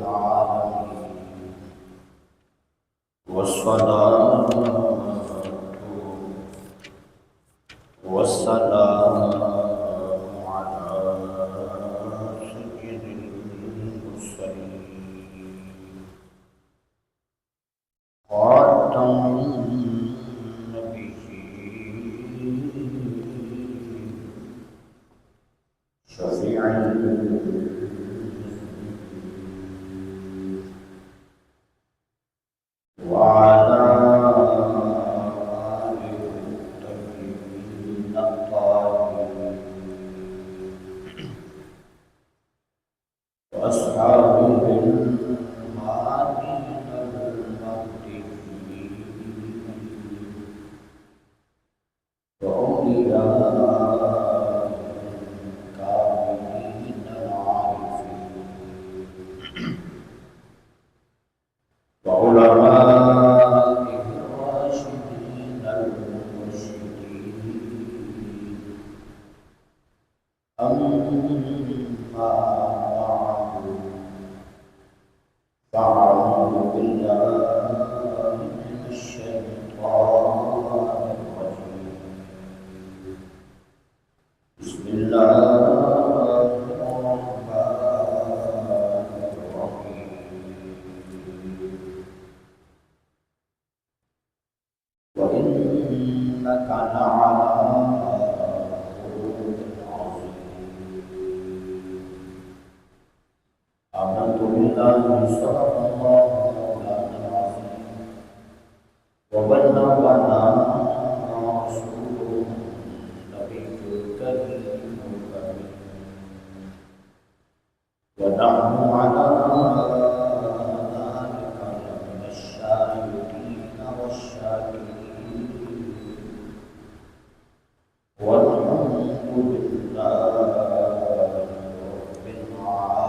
العالمين والصلاة والسلام على سيد المرسلين خاتم النبيين شفيع وعلى آله الطيبين الطاهرين وأصحابه المهادين المهديين وأولياء الكاملين العارفين وعلمائه الراشدين المرشدين أما بعد فأعوذ بالله من الشيطان الرجيم بسم الله الرحمن الرحيم وإنك لعلى خلق عظيم آمنت بالله صدق الله مولانا العظيم وبلغنا رسوله النبي الكريم الأمين ونحن على ذلك لمن الشاهدين والشاكرين والحمد لله رب العالمين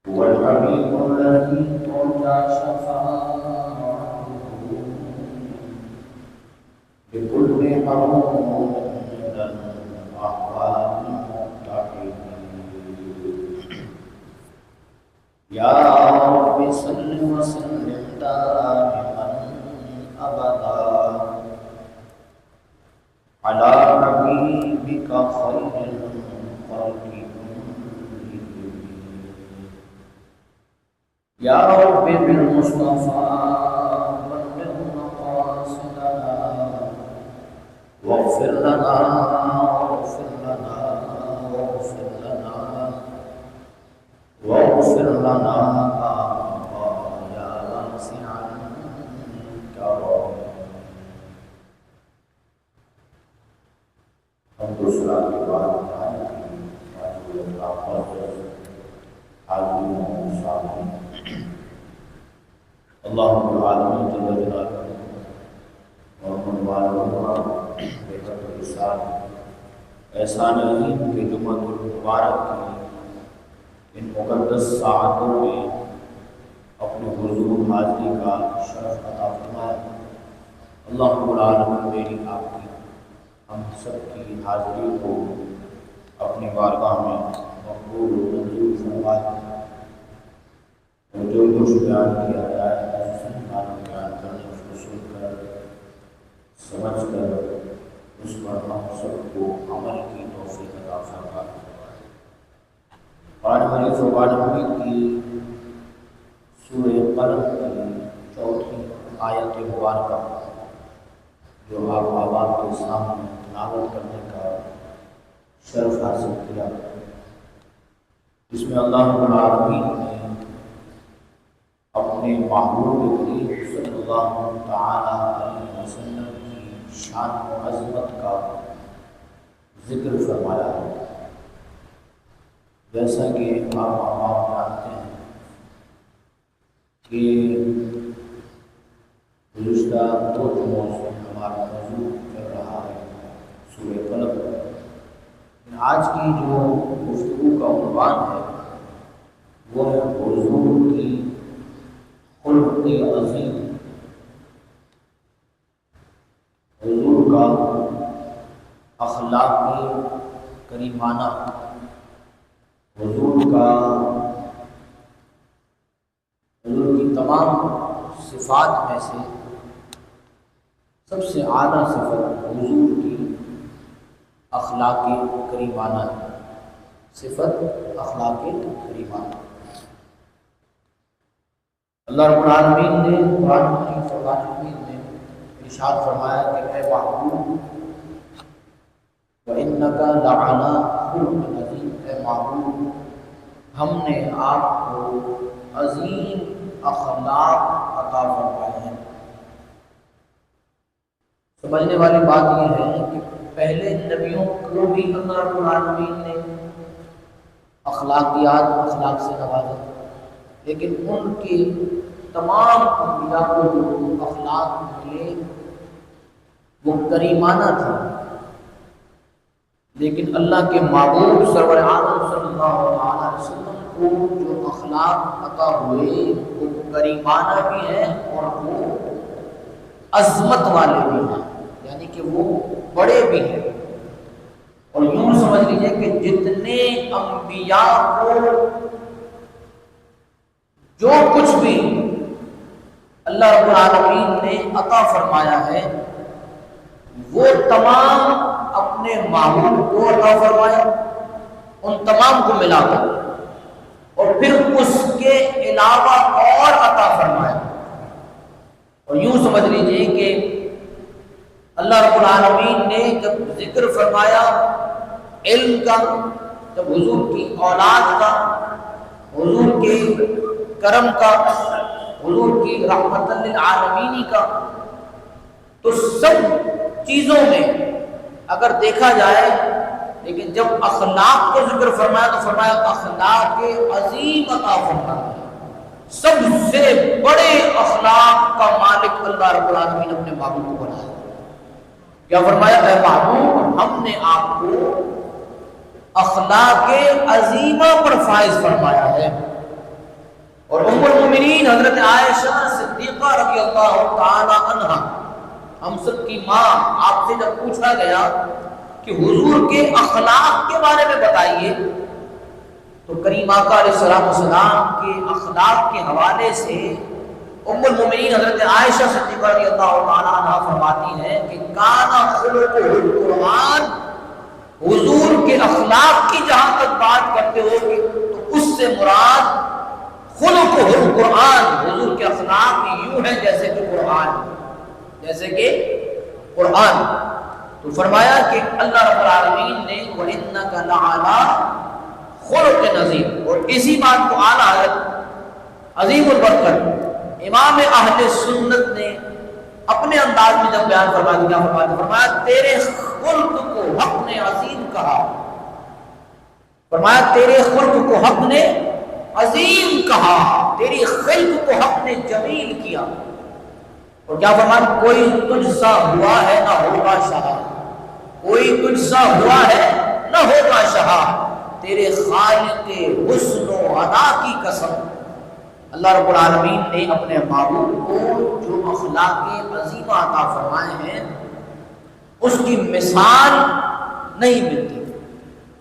هو الحبيب الذي ترجى شفاعته بكل حرم من الأحوال المتحدين يا رب صل وسلم دائما أبدا على حبيبك خير الخلق كلهم يا رب بالمصطفى بلغ مقاصدنا واغفر لنا واغفر لنا واغفر لنا واغفر لنا يا واسع الكرم حمد والصلاة والسلام اللهم العالمين جل جلاله محمد والدہ بہتر احسان ایسا نہیں کہ جمعۃ المبارک کی ان مقدس ساعتوں میں اپنے حضور حاضری کا شرف عطا فرمایا۔ اللہ رب العالمین میری آپ کی ہم سب کی حاضری کو اپنی بارگاہ میں مقبول و منظور فرمائے، اور جو کچھ بیان کیا جائے سننا بیان کرنے اس کو سن کر سمجھ کر اس پر ہم سب کو عمل کی توفیق عطا فرمائے۔ قرآن مجید فرقان حمید کی سورہ قلم کی چوتھی آیت مبارکہ جو آپ آباد کے سامنے تلاوت کرنے کا شرف حاصل کیا، جس میں اللہ رب العالمین نے اپنے محبوب کریم صلی اللہ تعالی علیہ وسلم کی شان و عظمت کا ذکر فرمایا ہے۔ جیسا کہ آپ جانتے ہیں کہ گزشتہ دو جمعوں سے ہمارا موضوع چل رہا ہے سورہ قلم۔ آج کی جو گفتگو کا عنوان ہے وہ ہے حضور کی خلق عظیم، حضور کا اخلاق کریمانہ، حضور کی تمام صفات میں سے سب سے اعلیٰ صفت حضور کی اخلاق کریمانہ ہے، صفت اخلاق کریمانہ۔ اللہ رب العالمین نے قرآن کی فرقان حمید میں ارشاد فرمایا کہ اے محبوب وَإِنَّكَ لَعَلَىٰ خُلُقٍ عَظِيمٍ، اے محبوب ہم نے آپ کو عظیم اخلاق عطا فرمائے ہیں۔ سمجھنے والی بات یہ ہے کہ پہلے نبیوں کو بھی اللہ رب العالمین نے اخلاق سے نوازا، لیکن ان کے تمام انبیاء کو جو اخلاق ملے وہ کریمانہ تھا، لیکن اللہ کے محبوب سرور عالم صلی اللہ علیہ وسلم کو جو اخلاق عطا ہوئے وہ کریمانہ بھی ہیں اور وہ عظمت والے بھی ہیں، یعنی کہ وہ بڑے بھی ہیں۔ اور یوں سمجھ لیجئے کہ جتنے انبیاء کو جو کچھ بھی اللہ رب العالمین نے عطا فرمایا ہے وہ تمام اپنے محبوب کو عطا فرمایا، ان تمام کو ملا کر، اور پھر اس کے علاوہ اور عطا فرمایا۔ اور یوں سمجھ لیجئے کہ اللہ رب العالمین نے جب ذکر فرمایا علم کا، جب حضور کی اولاد کا، حضور کے کرم کا، حضور کی رحمت للعالمین کا، تو سب چیزوں میں اگر دیکھا جائے، لیکن جب اخلاق کو ذکر فرمایا تو فرمایا اخلاق عظیم عطا فرمایا۔ سب سے بڑے اخلاق کا مالک اللہ رب العالمین اپنے محبوب کو بنایا۔ کیا فرمایا؟ اے محبوب ہم نے آپ کو اخلاق عظیمہ پر فائز فرمایا ہے۔ اور ام المؤمنین حضرت عائشہ صدیقہ رضی اللہ تعالی عنہا، ہم سب کی ماں، آپ سے جب پوچھا گیا کہ حضور کے اخلاق کے بارے میں بتائیے، تو کریم آقا علیہ السلام کے اخلاق کے حوالے سے ام المؤمنین حضرت عائشہ صدیقہ رضی اللہ تعالی عنہا فرماتی ہیں کہ کان خلقہ القرآن، حضور کے اخلاق کی جہاں تک بات کرتے ہو تو اس سے مراد خلقہ القرآن، حضور کے اخلاق یوں ہیں جیسے کہ قرآن، جیسے کہ قرآن۔ تو فرمایا کہ اللہ رب العالمین نے وَإِنَّكَ لَعَلَىٰ خُلُقٍ عَظِيمٍ، اور اسی بات کو اعلیٰ حضرت عظیم البرکت امام اہل سنت نے اپنے انداز میں جب بیان فرمایا تو کیا فرمایا؟ فرمایا تیرے خلق کو حق نے عظیم کہا، فرمایا تیرے خلق کو حق نے عظیم کہا، تیری خلق کو حق نے جمیل کیا۔ اور کیا فرمایا؟ کوئی تجھ سا ہوا ہے نہ ہوگا شاہ، کوئی تجھ سا ہوا ہے نہ ہوگا شاہ، تیرے خالق حسن و ادا کی قسم۔ اللہ رب العالمین نے اپنے محبوب کو جو اخلاق عظیمہ عطا فرمائے ہیں اس کی مثال نہیں ملتی۔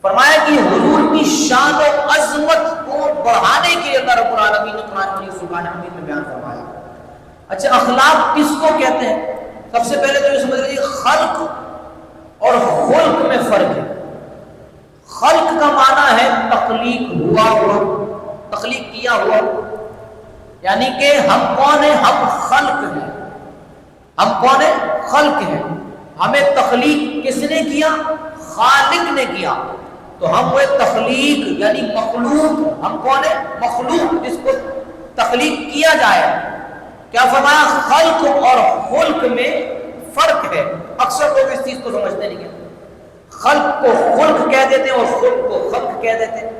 فرمایا کہ حضور کی شان و عظمت کو بڑھانے کے لیے اللہ رب العالمین نے قرآن مجید فرقان حمید میں بیان فرمایا۔ اچھا اخلاق کس کو کہتے ہیں؟ سب سے پہلے تو یہ سمجھ لیجیے خلق اور خلق میں فرق ہے۔ خلق کا معنی ہے تخلیق ہوا ہوا، تخلیق کیا ہوا، یعنی کہ ہم کون ہیں؟ ہم خلق ہیں۔ ہم کون ہیں؟ خلق ہیں۔ ہمیں تخلیق کس نے کیا؟ خالق نے کیا۔ تو ہم وہ تخلیق یعنی مخلوق، ہم کون ہیں؟ مخلوق، جس کو تخلیق کیا جائے۔ کیا فرمایا؟ خلق اور خلق میں فرق ہے۔ اکثر لوگ اس چیز کو سمجھتے نہیں ہیں، خلق کو خلق کہہ دیتے ہیں اور خلق کو خلق کہہ دیتے ہیں۔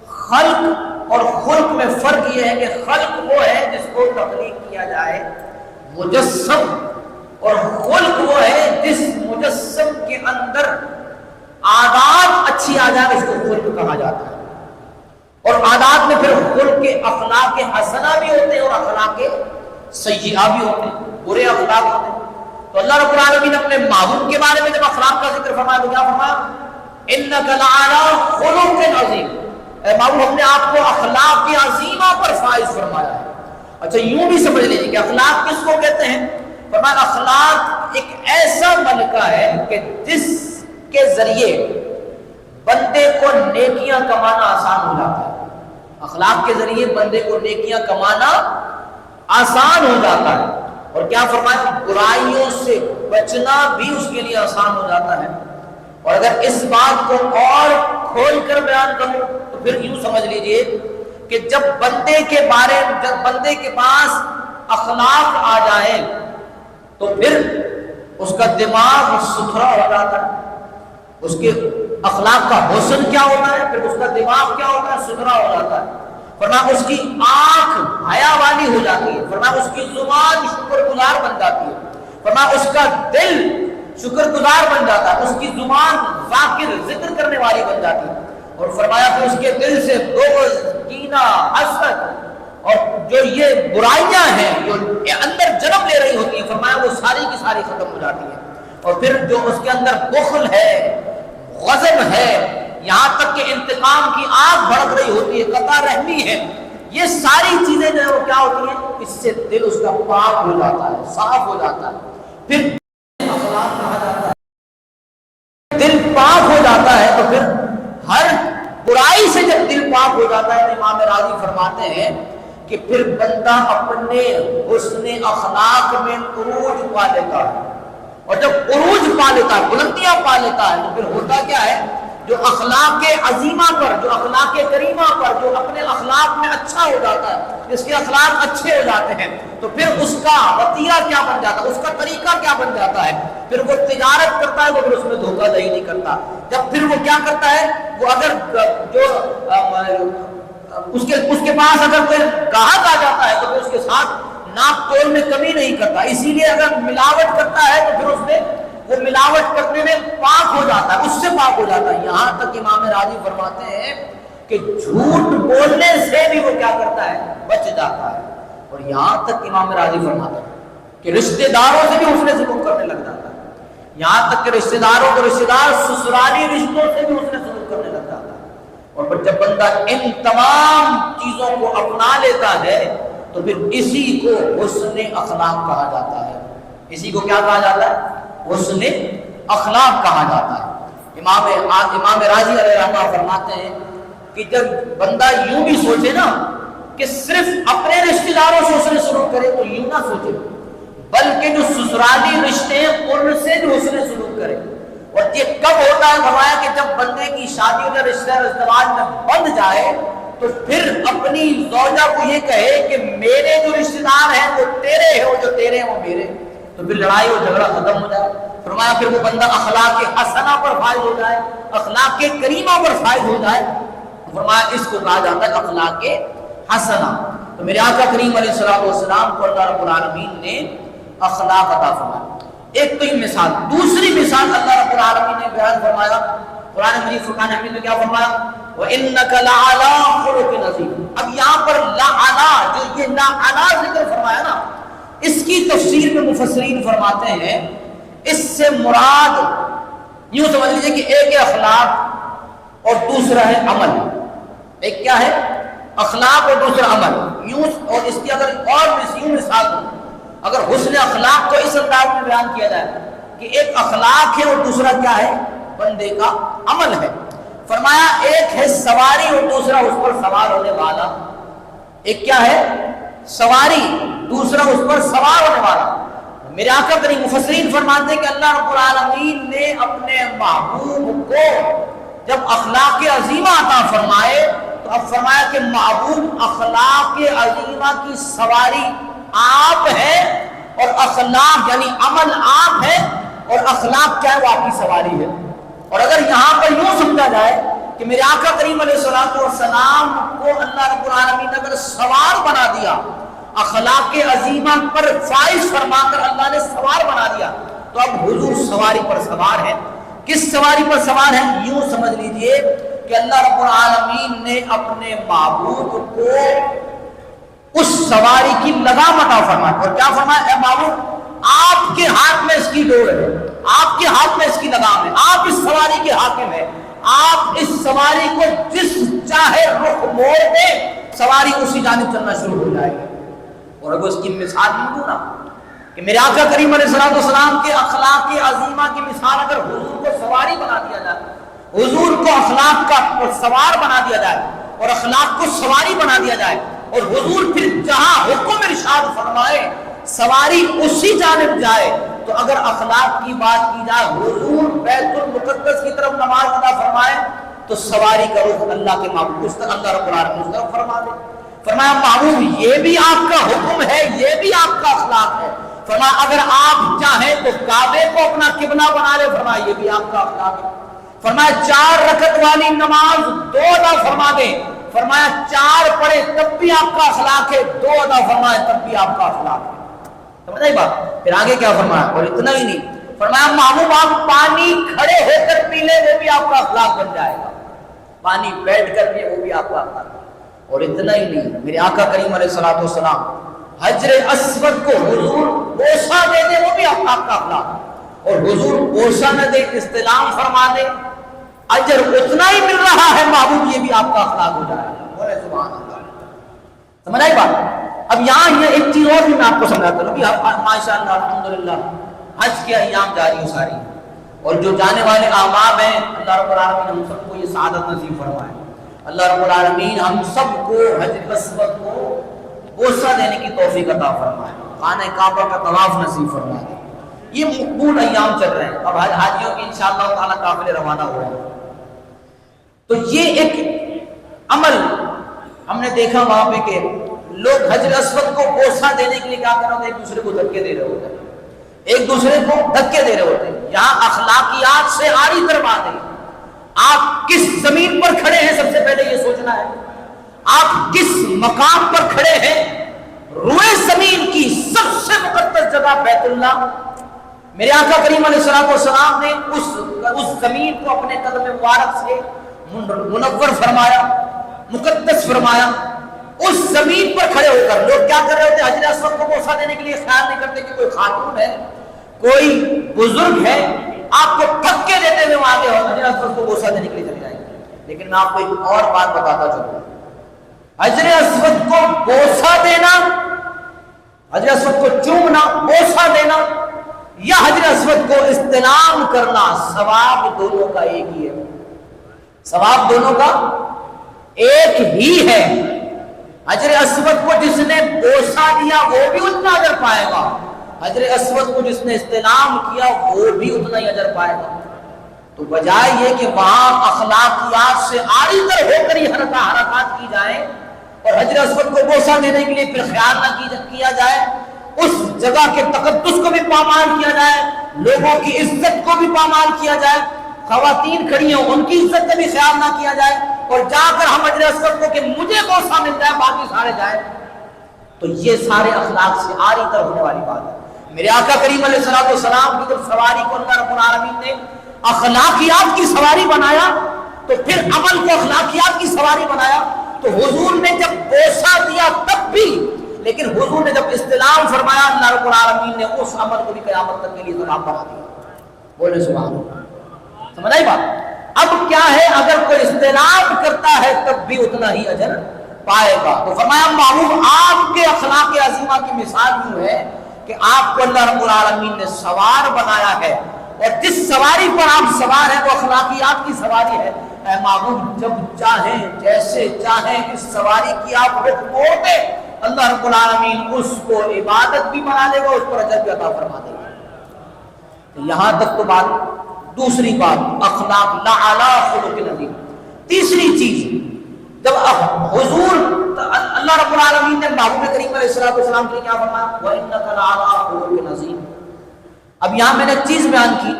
خلق اور خلق میں فرق یہ ہے کہ خلق وہ ہے جس کو تخلیق کیا جائے، مجسم، اور خلق وہ ہے جس مجسم کے اندر عادات اچھی آ جائے اس کو خلق کہا جاتا ہے۔ اور عادات میں پھر خلق کے اخلاق حسنہ بھی ہوتے ہیں اور اخلاق سیئہ بھی ہوتے ہیں، برے اخلاق ہوتے ہیں۔ تو اللہ رب العالمین اپنے محبوب کے بارے میں جب اخلاق کا ذکر فرمایا تو کیا فرمایا؟ اِنَّكَ لَعَلَىٰ خُلُقٍ عَظِيمٍ، اے محبوب ہم نے آپ کو اخلاق کی عظیمہ پر فائز فرمایا ہے۔ اچھا یوں بھی سمجھ لیجیے کہ اخلاق کس کو کہتے ہیں؟ فرمایا اخلاق ایک ایسا ملکہ ہے کہ جس کے ذریعے بندے کو نیکیاں کمانا آسان ہو جاتا ہے۔ اخلاق کے ذریعے بندے کو نیکیاں کمانا آسان ہو جاتا ہے، اور کیا فرمایا برائیوں سے بچنا بھی اس کے لیے آسان ہو جاتا ہے۔ اور اگر اس بات کو اور کھول کر بیان کروں تو پھر یوں سمجھ لیجئے کہ جب بندے کے پاس اخلاق آ جائے تو پھر اس کا دماغ ستھرا ہو جاتا ہے۔ اس کے اخلاق کا حسن کیا ہوتا ہے؟ پھر اس کا دماغ کیا ہوتا ہے؟ ستھرا ہو جاتا ہے۔ فرمایا اس کی آنکھ حیا والی ہو جاتی ہے، فرمایا اس کی زبان شکر گزار بن جاتی ہے، فرمایا اس کا دل شکر گزار بن جاتا ہے، اس کی زبان ذاکر ذکر کرنے والی بن جاتی ہے، اور فرمایا کہ اس کے دل سے بغض، کینہ، حسد اور جو یہ برائیاں ہیں جو اندر جنم لے رہی ہوتی ہیں، فرمایا وہ ساری کی ساری ختم ہو جاتی ہیں۔ اور پھر جو اس کے اندر بخل ہے، غضب ہے، یہاں تک کہ انتقام کی آگ بھڑک رہی ہوتی ہے، قطع رحمی ہے، یہ ساری چیزیں جو ہے وہ کیا ہوتی ہیں؟ اس سے دل اس کا پاک ہو جاتا ہے، صاف ہو جاتا ہے، پھر اخلاق کہا جاتا ہے۔ دل پاک ہو جاتا ہے تو پھر ہر برائی سے جب دل پاک ہو جاتا ہے تو امام راضی فرماتے ہیں کہ پھر بندہ اپنے حسن اخلاق میں عروج پا لیتا ہے، اور جب عروج پا لیتا ہے، بلندیاں پا لیتا ہے، تو پھر ہوتا کیا ہے؟ جو اخلاق عظیمہ پر، جو اخلاق کریمہ پر، جو اپنے اخلاق میں اچھا ہو جاتا ہے، جس کے اخلاق اچھے ہو جاتے ہیں، تو پھر اس کا وطیرہ کیا بن جاتا ہے؟ اس کا طریقہ کیا بن جاتا ہے؟ پھر وہ تجارت کرتا ہے تو پھر اس میں دھوکہ دہی نہیں کرتا۔ جب پھر وہ کیا کرتا ہے؟ وہ اگر جو اس کے پاس اگر کوئی گاہک آ جاتا ہے تو پھر اس کے ساتھ ناپ تول میں کمی نہیں کرتا۔ اسی لیے اگر ملاوٹ کرتا ہے تو پھر اس میں وہ ملاوٹ کرنے میں پاک ہو جاتا ہے، اس سے پاک ہو جاتا ہے۔ یہاں تک امام راضی فرماتے ہیں کہ جھوٹ بولنے سے بھی وہ کیا کرتا ہے؟ بچ جاتا ہے۔ اور یہاں تک امام راضی فرماتے ہیں کہ رشتہ داروں سے بھی حسن سلوک کرنے لگ جاتا ہے، یہاں تک کہ رشتہ داروں کو رشتہ دار سسرالی رشتوں سے بھی حسن سلوک کرنے لگ جاتا ہے۔ اور پھر جب بندہ ان تمام چیزوں کو اپنا لیتا ہے تو پھر اسی کو حسن اخلاق کہا جاتا ہے۔ اسی کو کیا کہا جاتا ہے؟ حسن اخلاق کہا جاتا ہے۔ امام راضی علیہ رحمہ فرماتے ہیں کہ جب بندہ یوں بھی سوچے نا کہ صرف اپنے رشتہ داروں سے حسن سلوک کرے تو یوں نہ سوچے، بلکہ جو سسرالی رشتے ہیں ان سے بھی حسن سلوک کرے۔ اور یہ کب ہوتا ہے؟ فرمایا کہ جب بندے کی شادی کا رشتہ ازدواج میں بند جائے تو پھر اپنی زوجہ کو یہ کہے کہ میرے جو رشتہ دار ہیں وہ تیرے ہیں، اور جو تیرے ہیں وہ میرے، تو پھر لڑائی اور جھگڑا ختم ہو جائے۔ فرمایا پھر وہ بندہ اخلاق حسنہ پر فائز ہو جائے، اخلاق کریمہ پر فائز ہو جائے۔ فرمایا اس کو کہا جاتا ہے اخلاق حسنہ۔ تو میرے آقا کریم علیہ الصلوۃ والسلام کو اللہ رب العالمین نے اخلاق عطا فرمایا۔ ایک تو یہ مثال، دوسری مثال اللہ رب العالمین نے بیان فرمایا قرآن مجید فرقان حمید میں، کیا فرمایا؟ وَإِنَّكَ لَعَلَىٰ خُلُقٍ عَظِيمٍ۔ اب یہاں پر لَعَلَىٰ، جو یہ لَعَلَىٰ ذکر فرمایا نا، اس کی تفسیر میں مفسرین فرماتے ہیں اس سے مراد یوں سمجھ لیجیے کہ ایک ہے اخلاق اور دوسرا ہے عمل۔ ایک کیا ہے؟ اخلاق اور دوسرا عمل۔ یوں، اور اس کی اگر اور یوں مثال دوں، اگر حسن اخلاق کو اس انداز میں بیان کیا جائے کہ ایک اخلاق ہے اور دوسرا کیا ہے؟ بندے کا عمل ہے۔ فرمایا ایک ہے سواری اور دوسرا اس پر سوار ہونے والا۔ ایک کیا ہے؟ سواری، دوسرا اس پر سوار ہونے والا۔ میرے آقا کریم مفسرین فرماتے ہیں کہ اللہ رب العالمین نے اپنے محبوب کو جب اخلاق عظیمہ عطا فرمائے تو اب فرمایا کہ محبوب اخلاق عظیمہ کی سواری آپ ہے، اور اخلاق یعنی عمل آپ ہے، اور اخلاق کیا ہے؟ وہ آپ کی سواری ہے۔ اور اگر یہاں پر یوں سمجھا جائے کہ میرے آقا کریم علیہ الصلوۃ والسلام کو اللہ رب العالمین نے اگر سوار بنا دیا، اخلاق عظیمہ پر فائز فرما کر اللہ نے سوار بنا دیا، تو اب حضور سواری پر سوار ہے۔ کس سواری پر سوار ہے؟ یوں سمجھ لیجئے کہ اللہ رب العالمین نے اپنے محبوب کو اس سواری کی لگام عطا فرمائی، اور کیا فرمایا؟ اے محبوب آپ کے ہاتھ میں اس کی ڈور ہے، آپ کے ہاتھ میں اس کی لگام ہے، آپ اس سواری کے حاکم ہیں، آپ اس سواری کو جس چاہے رخ موڑ دیں سواری اسی جانب چلنا شروع ہو جائے گی۔ اور اگر اس کی مثال بھی دوں نا کہ میرے آقا کریم علیہ السلام کے اخلاق عظیمہ کی مثال اگر حضور کو سواری بنا دیا جائے، حضور کو اخلاق کا سوار بنا دیا جائے اور اخلاق کو سواری بنا دیا جائے اور حضور پھر جہاں حکم ارشاد فرمائے سواری اسی جانب جائے، تو اگر اخلاق کی بات کی جائے حضور بیت المقدس کی طرف نماز ادا فرمائے تو سواری کا رخ اللہ کے محبوب اس طرف اللہ رب العالمین اس طرف فرما دے۔ فرمایا محبوب یہ بھی آپ کا حکم ہے، یہ بھی آپ کا اخلاق ہے۔ فرمایا اگر آپ چاہیں تو کعبے کو اپنا قبلہ بنا لے، فرمایا یہ بھی آپ کا اخلاق ہے۔ فرمایا 4 رکعت والی نماز 2 ادا فرما دیں، فرمایا 4 پڑھے تب بھی آپ کا اخلاق ہے، 2 ادا فرمائے تب بھی آپ کا اخلاق ہے۔ سمجھ آئی بات؟ پھر آگے کیا فرمایا؟ اور اتنا ہی نہیں، فرمایا محبوب آپ پانی کھڑے ہو کر پی لیں وہ بھی آپ کا اخلاق بن جائے گا، پانی بیٹھ کر پیے وہ بھی آپ کا اخلاق ہے۔ اور اتنا ہی نہیں، میرے آقا کریم علیہ السلام حجر اسود کو حضور بوسہ دے دے وہ بھی آپ کا اخلاق ہے، اور حضور بوسہ نہ دے استلام فرما دے اجر اتنا ہی مل رہا ہے محبوب، یہ بھی آپ کا اخلاق ہو جائے گا۔ بولے سبحان اللہ۔ سمجھ آئی بات؟ اب یہاں یہ ایک چیز اور بھی میں آپ کو سمجھاتا ہوں کہ ماشاءاللہ الحمدللہ حج کے ایام جاری ہو ساری، اور جو جانے والے احباب ہیں اللہ رب العالمین ہم سب کو یہ سعادت نصیب فرمائے، اللہ رب العالمین ہم سب کو حجر اسود کو بوسہ دینے کی توفیق عطا فرمائے، خانہ کعبہ کا طواف نصیب فرمائے۔ یہ مقبول ایام چل رہے ہیں، اب حاجیوں کی انشاءاللہ تعالی قافلے روانہ ہو رہے ہیں، تو یہ ایک عمل ہم نے دیکھا وہاں پہ کہ لوگ حجر اسود کو بوسہ دینے کے لیے کیا کر رہے ہوتے ہیں؟ ایک دوسرے کو دھکے دے رہے ہوتے ہیں، ایک دوسرے کو دھکے دے رہے ہوتے ہیں۔ یہاں اخلاقیات سے آری طرف آتے ہیں۔ آپ کس زمین پر کھڑے ہیں سب سے پہلے یہ سوچنا ہے، آپ کس مقام پر کھڑے ہیں؟ روئے زمین کی سب سے مقدس جگہ بیت اللہ، میرے آقا کریم علیہ السلام نے اس زمین کو اپنے قدم مبارک سے منور فرمایا، مقدس فرمایا۔ اس زمین پر کھڑے ہو کر لوگ کیا کر رہے ہوتے ہیں؟ حجر اسود کو بوسہ دینے کے لیے خیال نہیں کرتے کہ کوئی خاتون ہے، کوئی بزرگ ہے، آپ کو دھکے دیتے ہوئے وہاں آگے ہو حجر اسود کو بوسہ دینے کے لیے چلے جائیں گے۔ لیکن میں آپ کو ایک اور بات بتاتا چلوں، حجر اسود کو بوسہ دینا، حجر اسود کو چومنا، بوسہ دینا یا حجر اسود کو استلام کرنا، ثواب دونوں کا ایک ہی ہے، ثواب دونوں کا ایک ہی ہے۔ حجر اسود کو جس نے بوسہ دیا وہ بھی اتنا اجر پائے گا، حجر اسود کو جس نے استلام کیا وہ بھی اتنا ہی اجر پائے گا۔ تو بجائے یہ کہ وہاں اخلاقیات سے عاری تر ہو کر یہ حرکات کی جائیں اور حجر اسود کو بوسہ دینے کے لیے پھر خیال نہ کیا جائے، اس جگہ کے تقدس کو بھی پامال کیا جائے، لوگوں کی عزت کو بھی پامال کیا جائے، خواتین کھڑی ہیں ان کی عزت کا بھی خیال نہ کیا جائے، اور جا کر ہم حجر اسود کو کہ مجھے بوسہ مل جائے باقی سارے جائے، تو یہ سارے اخلاق سے عاری تر ہونے والی بات ہے۔ میرے آقا کریم علیہ السلام کی جب سواری کو اللہ رب العالمین نے اخلاقیات کی سواری بنایا تو پھر عمل کو اخلاقیات کی سواری بنایا، تو حضور نے جب بوسہ دیا تب بھی، لیکن حضور نے جب استلام فرمایا اللہ رب العالمین نے اس عمل کو بھی قیامت تک کے لیے ثواب بنا دیا۔ بولے سبحان اللہ۔ سمجھ آئی بات؟ اب کیا ہے، اگر کوئی استلام کرتا ہے تب بھی اتنا ہی اجر پائے گا۔ تو فرمایا محبوب آپ کے اخلاق عظیمہ کی مثال یوں ہے کہ آپ کو اللہ رب العالمین نے سوار بنایا ہے، اور جس سواری پر آپ سوار ہیں وہ اخلاقیات کی سواری ہے۔ اے محبوب جب چاہیں جیسے چاہیں اس سواری کی آپ رخ موڑ دیں، اللہ رب العالمین اس کو عبادت بھی بنا دے گا، اس پر اجر بھی عطا فرما دے گا۔ یہاں تک تو بات، دوسری بات اخلاق لعلی خلق عظیم۔ تیسری چیز، جب حضور اللہ رب العالمین نے محبوب کریم علیہ السلام کے لیے کیا فرمایا؟ وَإِنَّكَ لَعَلَىٰ خُلُقٍ عَظِيمٍ۔ اب یہاں میں نے چیز بیان کی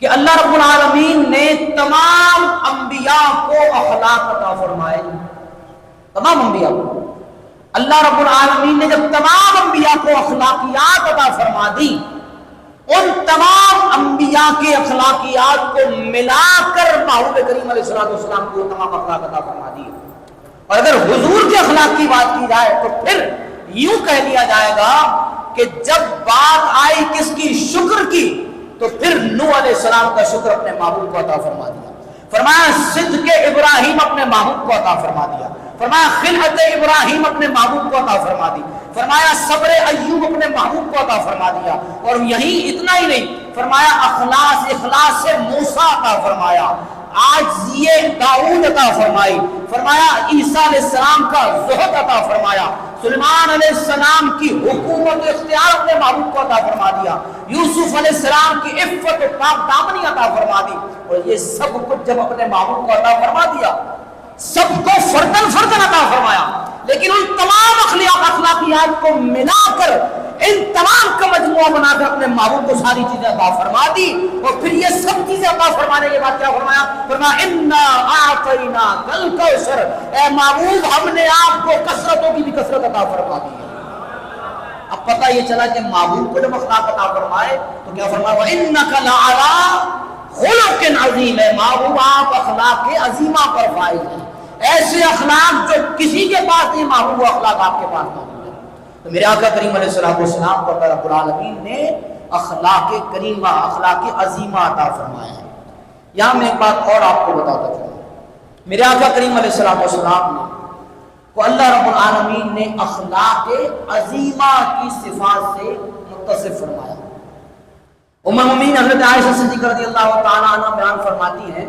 کہ اللہ رب العالمین نے تمام انبیاء کو اخلاق عطا فرمائے، تمام انبیاء کو اللہ رب العالمین نے جب تمام انبیاء کو اخلاقیات عطا فرما دی، ان تمام انبیاء کے اخلاقیات کو ملا کر محبوب کریم علیہ السلام کو تمام اخلاق عطا فرما دی۔ اور اگر حضور کے اخلاق کی بات کی جائے تو پھر یوں کہہ دیا جائے گا کہ جب بات آئی کس کی؟ شکر کی، تو پھر نوح علیہ السلام کا شکر اپنے محبوب کو عطا فرما دیا۔ فرمایا صدق ابراہیم اپنے محبوب کو عطا فرما دیا، فرمایا خلعت ابراہیم اپنے محبوب کو عطا فرما دی، فرمایا صبر ایوب اپنے محبوب کو عطا فرما دیا، اور یہی اتنا ہی نہیں، فرمایا اخلاص سے موسیٰ عطا فرمایا، آج یہ داؤد عطا فرمائی، فرمایا عیسیٰ علیہ السلام کا زہد عطا فرمایا، سلیمان علیہ السلام کی حکومت اختیار اپنے محبوب کو عطا فرما دیا، یوسف علیہ السلام کی عفت و پاک دامنی عطا فرما دی، اور یہ سب کچھ جب اپنے محبوب کو عطا فرما دیا، سب کو فردن فردن عطا فرمایا، لیکن ان تمام اخلاقیات کو ملا کر، ان تمام کا مجموعہ بنا کر اپنے محبوب کو ساری چیزیں عطا فرما دی، اور پھر یہ سب چیزیں عطا فرمانے کے بعد کیا فرمایا؟ فرمایا انا اعطیناک الکوثر، اے محبوب ہم نے آپ کو کثرتوں کی بھی کثرت عطا فرما دی ہے۔ اب پتہ یہ چلا کہ محبوب کو جب اخلاق عطا فرمائے تو کیا فرمایا؟ وانک لعلی خلق عظیم، ہے محبوب آپ اخلاق عظیمہ پر فائز ہیں، ایسے اخلاق جو کسی کے پاس نہیں، محبوب اخلاق آپ کے پاس موجود ہے۔ تو میرے آقا کریم علیہ السلام کو رب العالمین نے اخلاق کریمہ، اخلاق عظیمہ عطا فرمایا ہے۔ یہاں میں ایک بات اور آپ کو بتاتا چلوں، میرے آقا کریم علیہ السلام نے کو اللہ رب العالمین نے اخلاق عظیمہ کی صفات سے متصف فرمایا۔ ام المؤمنین حضرت عائشہ صدیقہ رضی اللہ تعالیٰ عنہ بیان فرماتی ہیں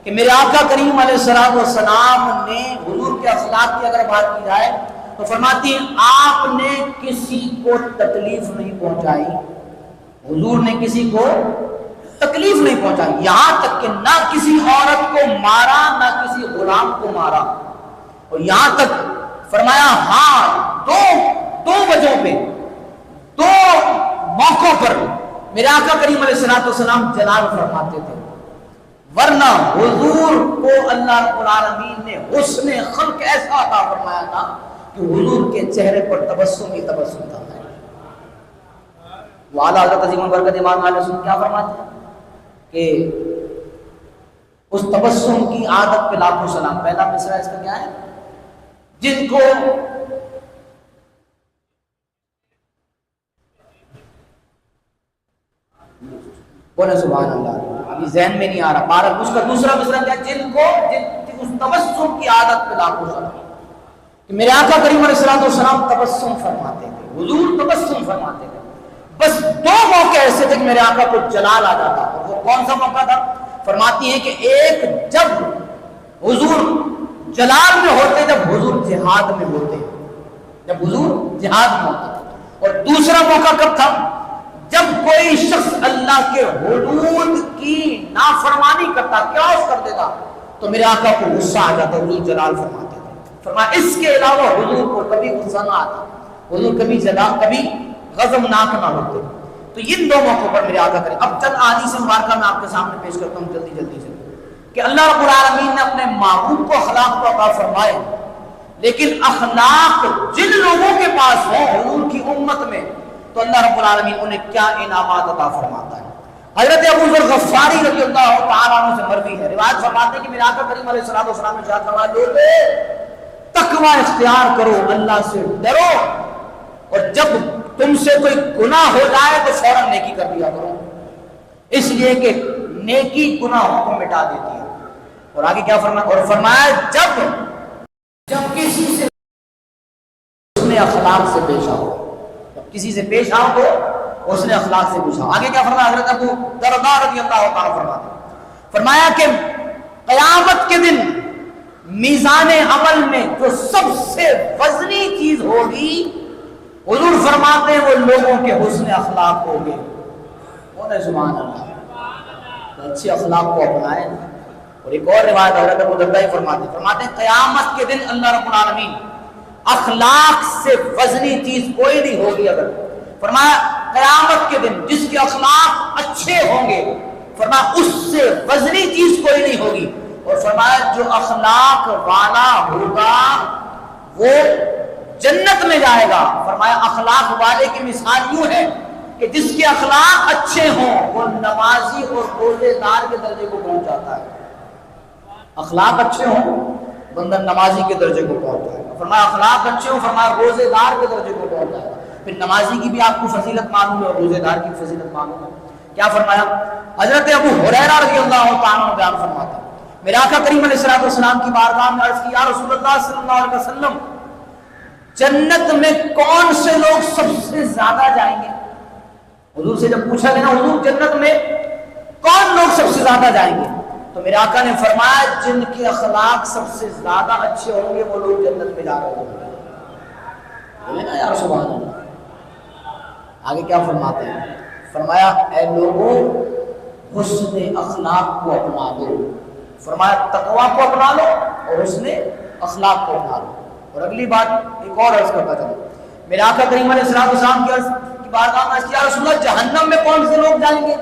کہ میرے آقا کریم علیہ السلام نے حضور کے اخلاق کی اگر بات کی جائے تو فرماتی ہیں آپ نے کسی کو تکلیف نہیں پہنچائی، حضور نے کسی کو تکلیف نہیں پہنچائی، یہاں تک کہ نہ کسی عورت کو مارا نہ کسی غلام کو مارا، اور یہاں تک فرمایا ہاں دو وجہوں پہ، دو موقعوں پر میرے آقا کریم علیہ السلام جلال فرماتے تھے، ورنہ حضور کو اللہ رب العالمین نے حسن خلق ایسا عطا فرمایا تھا کہ حضور کے چہرے پر تبسم ہی تبسم تھا۔ وعلیٰ حضرت عظیم البرکت امام علیہ السلام کیا فرماتے ہیں کہ اس تبسم کی عادت پہ لاکھوں سلام۔ پہلا مصرع اس کا کیا ہے؟ جن کو بولے سبحان اللہ، ابھی ذہن میں نہیں آ رہا، بارہ اس کا دوسرا مصرع کیا؟ جن کو اس تبسم کی عادت پہ لاکھوں سلام۔ کہ میرے آقا کریم علیہ السلام تبسم فرماتے تھے، حضور تبسم فرماتے تھے، بس دو موقع ایسے تھے کہ میرے آقا کو جلال آ جاتا، اور وہ کون سا موقع تھا؟ فرماتی ہیں کہ ایک جب حضور جلال میں ہوتے، جب حضور جہاد میں ہوتے، جب حضور جہاد میں ہوتے، اور دوسرا موقع کب تھا؟ جب کوئی شخص اللہ کے حدود کی نافرمانی کرتا، قیاس کر دیتا، تو میرے آقا کو غصہ آ جاتا، حضور جلال فرماتے تھے۔ فرمایا اس کے علاوہ حضور کو کبھی غصہ نہ آتا، حضور کبھی جلال کبھی غضبناک نہ ہوتے۔ تو ان دو موقعوں پر میرے آقا کریں۔ اب چند احادیث مبارکہ میں آپ کے سامنے پیش کرتا ہوں جلدی سے، کہ اللہ رب العالمین نے اپنے محبوب کو اخلاق کو عطا فرمائے، لیکن اخلاق جن لوگوں کے پاس ہوں حضور کی امت میں، تو اللہ رب العالمین انہیں کیا انعامات عطا فرماتا ہے۔ حضرت ابو ذر غفاری رضی اللہ تعالیٰ عنہ سے مروی ہے، روایت فرماتے ہیں کہ میرے آقا کریم علیہ السلام نے ارشاد فرمایا، لوگوں تقوی اختیار کرو، اللہ سے ڈرو، اور جب تم سے کوئی گناہ ہو جائے تو فوراً نیکی کر دیا کرو، اس لیے کہ نیکی گناہوں کو مٹا دیتی ہے۔ اور آگے کیا فرمایا؟ اور فرمایا جب کسی سے اس نے اخلاق سے پیش آؤ، جب کسی سے پیش آؤ تو اس نے اخلاق سے پیش آؤ۔ آگے کیا فرمایا؟ حضرت ابو درداء رضی اللہ تعالیٰ فرماتے ہیں، فرمایا کہ قیامت کے دن میزان عمل میں جو سب سے وزنی چیز ہوگی، حضور فرماتے ہیں وہ لوگوں کے حسن اخلاق ہوگے۔ بولے سبحان اللہ، تو اچھے اخلاق کو اپنائیں۔ اور ایک اور روایت حضرت ابو درداء فرماتے ہیں قیامت کے دن اللہ رب العالمین اخلاق سے وزنی چیز کوئی نہیں ہوگی، اگر فرمایا قیامت کے دن جس کے اخلاق اچھے ہوں گے، فرمایا اس سے وزنی چیز کوئی نہیں ہوگی، اور فرمایا جو اخلاق والا ہوگا وہ جنت میں جائے گا۔ فرمایا اخلاق والے کی مثال یوں ہے کہ جس کے اخلاق اچھے ہوں وہ نمازی اور روزے دار کے درجے کو پہنچ جاتا ہے۔ اخلاق اچھے ہوں بندہ نمازی کے درجے کو پہنچ جائے گا۔ فرمایا اخلاق اچھے ہوں، فرمایا روزے دار کے درجے کو پہنچ جائے گا۔ پھر نمازی کی بھی آپ کو فضیلت معلوم ہے اور روزے دار کی فضیلت معلوم ہے۔ کیا فرمایا؟ حضرت ابو ہریرہ رضی اللہ تعالیٰ عنہ بیان فرماتے ہیں، میرے آقا کریم علیہ السلام کی بارگاہ میں عرض کی یا رسول اللہ صلی اللہ علیہ وسلم جنت میں کون سے لوگ سب سے زیادہ جائیں گے؟ حضور سے جب پوچھا گیا نا حضور جنت میں کون لوگ سب سے زیادہ جائیں گے، تو میرے آقا نے فرمایا جن کے اخلاق سب سے زیادہ اچھے ہوں گے وہ لوگ جنت میں جا رہے ہوں گے۔ بولے نا یار سبحان اللہ۔ آگے کیا فرماتے ہیں؟ فرمایا اے لوگوں حسن اخلاق کو اپنا لو، فرمایا تقویٰ کو اپنا لو اور حسن اخلاق کو اپنا لو۔ اور اگلی بات ایک اور عرض کرتا چلو، میرے آقا کریم علیہ السلام کی بارگاہ میں یا رسول اللہ جہنم میں کون سے لوگ جائیں گے؟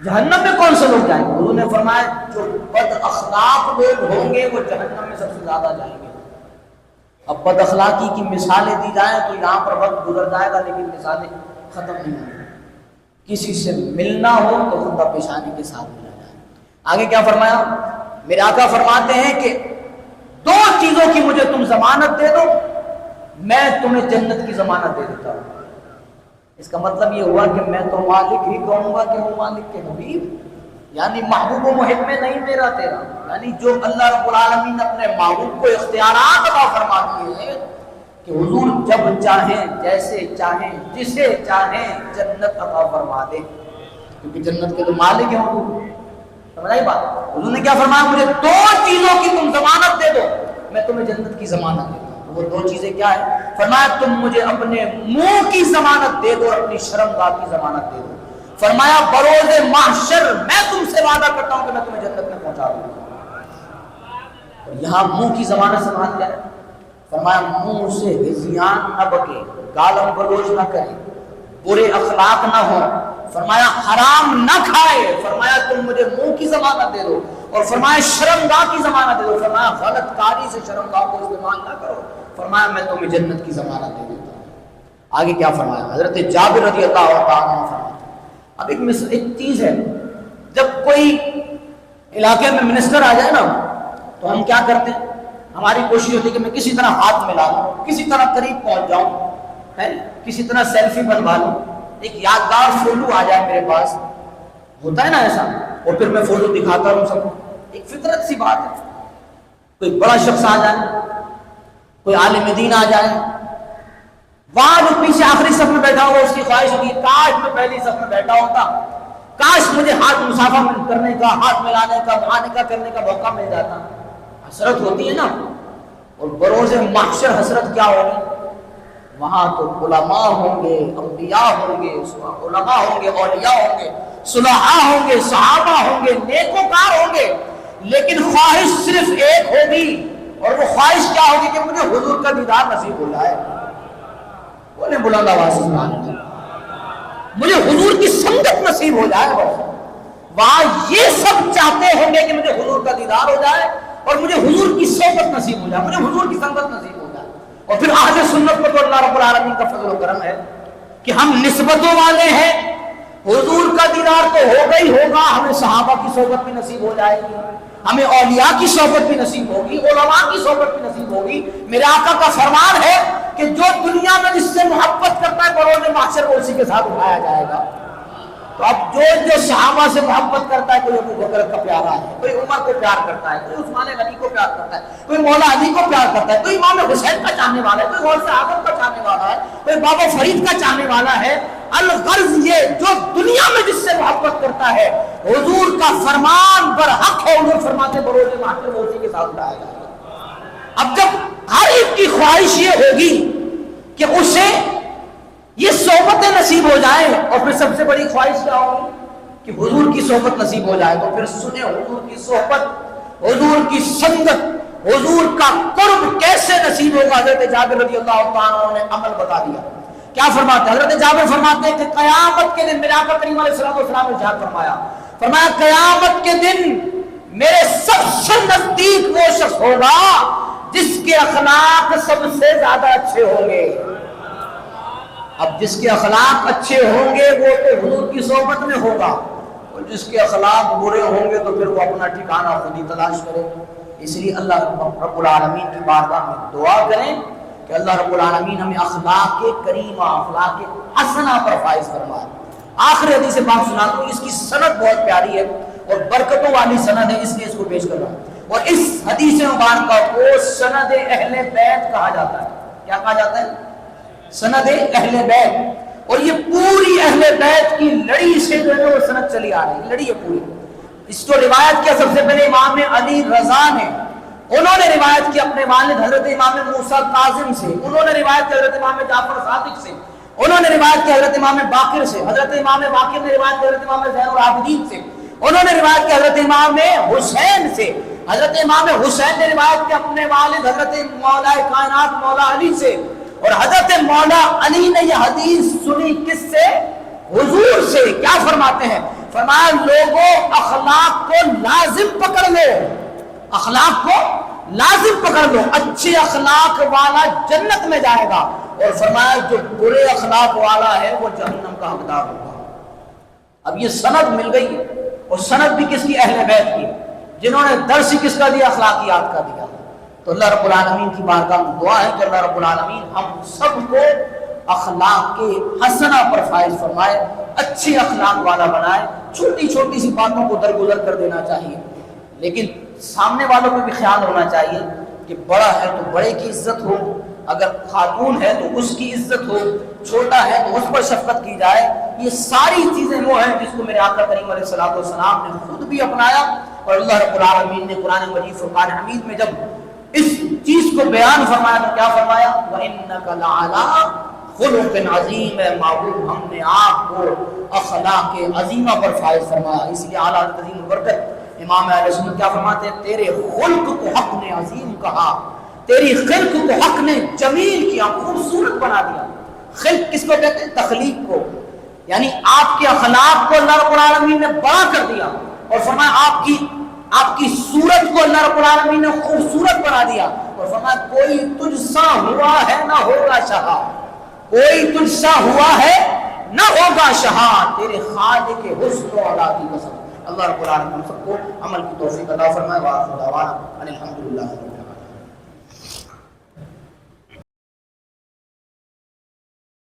جہنم میں کون سے لوگ جائیں گے؟ حضور نے فرمایا جو بد اخلاق لوگ ہوں گے وہ جہنم میں سب سے زیادہ جائیں گے۔ اب بد اخلاقی کی مثالیں دی جائیں تو یہاں پر وقت گزر جائے گا، لیکن مثالیں ختم نہیں ہوں گی۔ کسی سے ملنا ہو تو خندہ پیشانی کے ساتھ ملا جائے۔ آگے کیا فرمایا؟ میرے آقا فرماتے ہیں کہ دو چیزوں کی مجھے تم ضمانت دے دو میں تمہیں جنت کی ضمانت دے دیتا ہوں۔ اس کا مطلب یہ ہوا کہ میں تو مالک ہی کہوں گا کہ وہ مالک کے حبیب، یعنی محبوب و محب میں نہیں میرا تیرا، یعنی جو اللہ رب العالمین نے اپنے محبوب کو اختیارات عطا فرما دیے ہیں کہ حضور جب چاہیں جیسے چاہیں جسے چاہیں جنت عطا فرما دے، کیونکہ جنت کے تو مالک ہیں حضور۔ سمجھائی بات؟ حضور نے کیا فرمایا؟ مجھے دو چیزوں کی تم ضمانت دے دو میں تمہیں جنت کی ضمانت دے دوں۔ وہ دو چیزیں کیا ہے؟ فرمایا تم مجھے اپنے منہ کی ضمانت دے دو اور اپنی شرمگاہ کی ضمانت دے دو۔ فرمایا بروز محشر میں تم سے وعدہ کرتا ہوں کہ میں تمہیں جنت میں پہنچا دوں گا۔ اور یہاں منہ کی ضمانت سے مراد کیا ہے؟ فرمایا منہ سے ہذیان نہ بکے، گالم گلوچ نہ کرے، برے اخلاق نہ ہو، فرمایا حرام نہ کھائے، فرمایا تم مجھے منہ کی ضمانت دے دو، اور فرمایا شرمگاہ کی ضمانت دے دو، فرمایا غلط کاری سے شرمگاہ کو استعمال نہ کرو، فرمایا میں تمہیں جنت کی ضمانت دے دیتا ہوں۔ آگے کیا فرمایا؟ حضرت جابر رضی اللہ تعالیٰ عنہ فرماتے اب ایک چیز ہے، جب کوئی علاقے میں منسٹر آ جائے نا تو ہم کیا کرتے ہیں؟ ہماری کوشش ہوتی ہے کہ میں کسی طرح ہاتھ ملا لوں، کسی طرح قریب پہنچ جاؤں، کسی طرح سیلفی بنوا لوں، ایک یادگار فوٹو آ جائے میرے پاس، ہوتا ہے نا ایسا، اور پھر میں فوٹو دکھاتا ہوں سب کو۔ ایک فطرت سی بات ہے، کوئی بڑا شخص آ جائے، کوئی عالم دین آ جائے، وہاں جو پیچھے آخری صف میں بیٹھا ہوگا اس کی خواہش ہوگی کاش میں پہلی صف میں بیٹھا ہوتا، کاش مجھے ہاتھ مصافحہ کرنے کا، ہاتھ ملانے کا، معانقہ کرنے کا موقع مل جاتا۔ حسرت ہوتی ہے نا۔ اور بروز محشر حسرت کیا ہوگی؟ وہاں تو علماء ہوں گے، انبیاء ہوں گے، علماء ہوں گے، اولیاء ہوں گے، صلحاء ہوں گے، صحابہ ہوں گے، نیکوکار ہوں گے، لیکن خواہش صرف ایک ہوگی، اور وہ خواہش کیا ہوگی کہ مجھے حضور کا دیدار نصیب ہو جائے۔ بولے بلند آواز سے سبحان اللہ، مجھے حضور کی سنگت نصیب ہو جائے۔ وہاں یہ سب چاہتے ہوں گے کہ مجھے حضور کا دیدار ہو جائے اور مجھے حضور کی صحبت نصیب ہو جائے، مجھے حضور کی سنگت نصیب ہو جائے۔ اور پھر اہل سنت پر تو اللہ رب العالمین کا فضل و کرم ہے کہ ہم نسبتوں والے ہیں، حضور کا دیدار تو ہوگا ہی ہوگا، ہمیں صحابہ کی صحبت بھی نصیب ہو جائے گی، ہمیں اولیاء کی صحبت بھی نصیب ہوگی، علماء کی صحبت بھی نصیب ہوگی۔ میرے آقا کا فرمان ہے کہ جو دنیا میں جس سے محبت کرتا ہے بروز محشر کو اسی کے ساتھ اٹھایا جائے گا۔ تو اب جو صحابہ سے محبت کرتا ہے، کوئی ابو بکر کا پیارا ہے، کوئی عمر کو پیار کرتا ہے، کوئی عثمان غنی کو پیار کرتا ہے، کوئی مولا علی کو پیار کرتا ہے، کوئی امام حسین کا چاہنے والا ہے، کوئی غوث اعظم کا چاہنے والا ہے، کوئی بابا فرید کا چاہنے والا ہے۔ الغرض یہ جو دنیا میں جس سے محبت کرتا ہے حضور کا فرمان برحق ہے، حضور فرماتے بروز محشر وہ اسی کے ساتھ اٹھایا جائے گا۔ اب جب ہر ایک کی خواہش یہ ہوگی کہ اسے یہ صحبتیں نصیب ہو جائیں، اور پھر سب سے بڑی خواہش کیا ہوگی کہ حضور کی صحبت نصیب ہو جائے، تو پھر سنیں حضور کی صحبت، حضور کی سنگت، حضور کا قرب کیسے نصیب ہوگا۔ حضرت جابر رضی اللہ تعالیٰ نے عمل بتا دیا۔ کیا فرماتے ہیں حضرت جابر؟ فرماتے ہیں کہ قیامت کے دن میرے آقا کریم علیہ السلام نے ارشاد فرمایا قیامت کے دن میرے سب سے نزدیک وہ شخص ہوگا جس کے اخلاق سب سے زیادہ اچھے ہوں گے۔ اب جس کے اخلاق اچھے ہوں گے وہ تو حضور کی صحبت میں ہوگا، اور جس کے اخلاق برے ہوں گے تو پھر وہ اپنا ٹھکانہ خود ہی تلاش کرے۔ اس لیے اللہ رب العالمین کی بارگاہ میں دعا کریں کہ اللہ رب العالمین ہمیں اخلاق کریمہ، اخلاق حسنہ پر فائز فرمائے۔ آخری حدیث پاک سناتا ہوں، اس کی سند بہت پیاری ہے، اور برکتوں والی سند ہے، اس لیے اس کو پیش کر رہا ہوں۔ اور اس حدیث مبارکہ کو سند اہل بیت کہا جاتا ہے۔ کیا کہا جاتا ہے؟ سند اہل بیت۔ اور یہ پوری اہل بیت کی لڑی سے جو ہے وہ سند چلی آ رہی ہے، لڑی ہے پوری۔ اس کو روایت کیا سب سے پہلے امام علی رضا نے، انہوں نے روایت کی اپنے والد حضرت امام موسیٰ کاظم سے، انہوں نے روایت کی حضرت امام جعفر صادق سے، انہوں نے روایت کی حضرت امام باقر سے، حضرت امام باقر نے روایت کی حضرت امام زین العابدین سے، انہوں نے روایت کی حضرت امام حسین سے، حضرت امام حسین نے روایت کی اپنے والد حضرت مولا کائنات مولا علی سے، اور حضرت مولا علی نے یہ حدیث سنی کس سے؟ حضور سے۔ کیا فرماتے ہیں؟ فرمایا لوگوں اخلاق کو لازم پکڑ لو، اخلاق کو لازم پکڑ لو، اچھے اخلاق والا جنت میں جائے گا، اور فرمایا جو برے اخلاق والا ہے وہ جہنم کا حقدار ہوگا۔ اب یہ سند مل گئی، اور سند بھی کس کی؟ اہل بیت کی، جنہوں نے درس کس کا دیا؟ اخلاقیات کا دیا۔ تو اللہ رب العالمین کی بارگاہ میں دعا ہے کہ اللہ رب العالمین ہم سب کو اخلاق کے حسنہ پر فائز فرمائے، اچھے اخلاق والا بنائے۔ چھوٹی چھوٹی سی باتوں کو درگزر کر دینا چاہیے، لیکن سامنے والوں کو بھی خیال ہونا چاہیے کہ بڑا ہے تو بڑے کی عزت ہو، اگر خاتون ہے تو اس کی عزت ہو، چھوٹا ہے تو اس پر شفقت کی جائے۔ یہ ساری چیزیں وہ ہیں جس کو میرے آقا کریم علیہ الصلوۃ والسلام نے خود بھی اپنایا، اور اللہ رب العالمین نے قرآن مجید فرقان حمید میں جب اس چیز کو بیان فرمایا تو کیا فرمایا؟ وَإِنَّكَ لَعَلَىٰ خُلُقٍ عَظِيمٍ۔ محبوب ہم نے آپ کو اخلاق عظیمہ پر فائز فرمایا، اس لیے اعلیٰ عظیم البرکت امام اہل سنت کیا فرماتے ہیں؟ تیرے خلق کو حق نے عظیم کہا، تیری خلق کو حق نے جمیل کیا، خوبصورت بنا دیا۔ خلق کس کو کہتے ہیں؟ تخلیق کو، یعنی آپ کے اخلاق کو اللہ رب العالمین نے بڑا کر دیا، اور فرمایا آپ کی صورت کو اللہ رب العالمین نے خوبصورت بنا دیا، اور فرمایا کوئی تجھ سا ہوا ہے نہ ہوگا شہا، کوئی تجھ سا ہوا ہے نہ ہوگا شہا، تیرے خالق کے حسن و علا کی قسم۔ اللہ رب العالمین ہم سب کو عمل کی توفیق عطا فرمائے۔ وآخر دعوانا ان الحمدللہ۔